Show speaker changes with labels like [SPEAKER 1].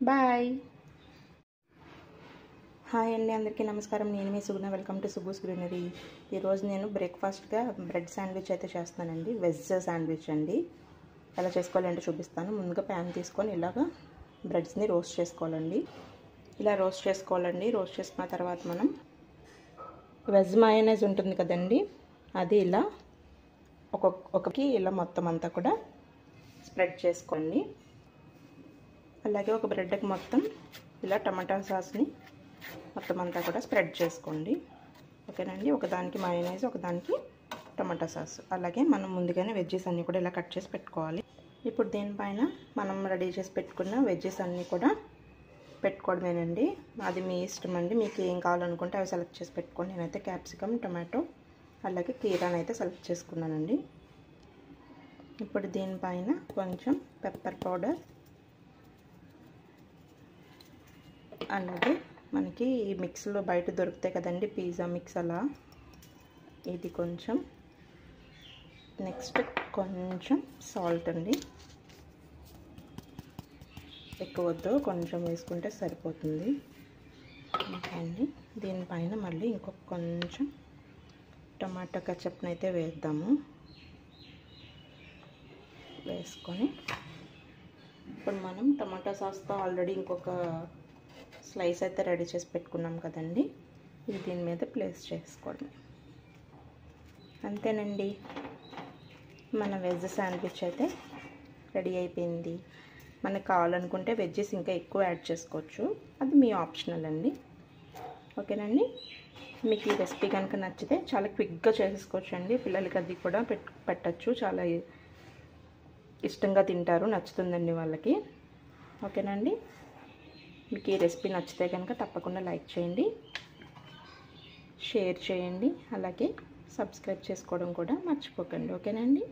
[SPEAKER 1] Bye. Hi అండి, అందరికీ నమస్కారం. నేను మీ Suguna. Welcome to Subu's greenery. ఈరోజు నేను బ్రేక్ఫాస్ట్గా బ్రెడ్ శాండ్విచ్ అయితే చేస్తానండి. వెజ్ శాండ్విచ్ అండి. ఎలా చేసుకోవాలంటే చూపిస్తాను. ముందుగా ప్యాన్ తీసుకొని ఇలాగా బ్రెడ్స్ని రోస్ట్ చేసుకోవాలండి. ఇలా రోస్ట్ చేసుకోవాలండి. రోస్ట్ చేసుకున్న తర్వాత మనం వెజ్ మయోనైజ్ ఉంటుంది కదండి, అది ఇలా ఒక్కొక్కకి ఇలా మొత్తం అంతా కూడా స్ప్రెడ్ చేసుకోండి. అలాగే ఒక బ్రెడ్కి మొత్తం ఇలా టమాటా సాస్ని మొత్తం అంతా కూడా స్ప్రెడ్ చేసుకోండి. ఓకేనండి. ఒకదానికి మయోనైజ్, ఒకదానికి టమాటా సాస్. అలాగే మనం ముందుగానే వెజ్జెస్ అన్నీ కూడా ఇలా కట్ చేసి పెట్టుకోవాలి. ఇప్పుడు దీనిపైన మనం రెడీ చేసి పెట్టుకున్న వెజ్జెస్ అన్నీ కూడా పెట్టుకోవడమేనండి. అది మీ ఇష్టం అండి. మీకు ఏం కావాలనుకుంటే అవి సెలెక్ట్ చేసి పెట్టుకోండి. నేనైతే క్యాప్సికమ్, టమాటో అలాగే కీరాని అయితే సెలెక్ట్ చేసుకున్నానండి. ఇప్పుడు దీనిపైన కొంచెం పెప్పర్ పౌడర్, అలాగే మనకి ఈ మిక్స్లో బయట దొరుకుతాయి కదండి, పిజ్జా మిక్స్, అలా ఇది కొంచెం. నెక్స్ట్ కొంచెం సాల్ట్ అండి. ఎక్కువ వద్దు, కొంచెం వేసుకుంటే సరిపోతుంది. అండి దీనిపైన మళ్ళీ ఇంకొక కొంచెం టమాటా కచప్ని అయితే వేద్దాము. వేసుకొని ఇప్పుడు మనం టమాటా సాస్తో ఆల్రెడీ ఇంకొక స్లైస్ అయితే రెడీ చేసి పెట్టుకున్నాం కదండి, ఇది దీని మీద ప్లేస్ చేసుకోవడం. అంతేనండి, మన వెజ్ శాండ్విచ్ అయితే రెడీ అయిపోయింది. మనకు కావాలనుకుంటే వెజ్జెస్ ఇంకా ఎక్కువ యాడ్ చేసుకోవచ్చు, అది మీ ఆప్షనల్ అండి. ఓకేనండి. మీకు ఈ రెసిపీ కనుక నచ్చితే చాలా క్విక్గా చేసేసుకోవచ్చు అండి. పిల్లలకి అది కూడా పెట్టచ్చు, చాలా ఇష్టంగా తింటారు, నచ్చుతుందండి వాళ్ళకి. ఓకేనండి. మీకు ఈ రెసిపీ నచ్చితే కనుక తప్పకుండా లైక్ చేయండి, షేర్ చేయండి, అలాగే సబ్స్క్రైబ్ చేసుకోవడం కూడా మర్చిపోకండి. ఓకేనండి.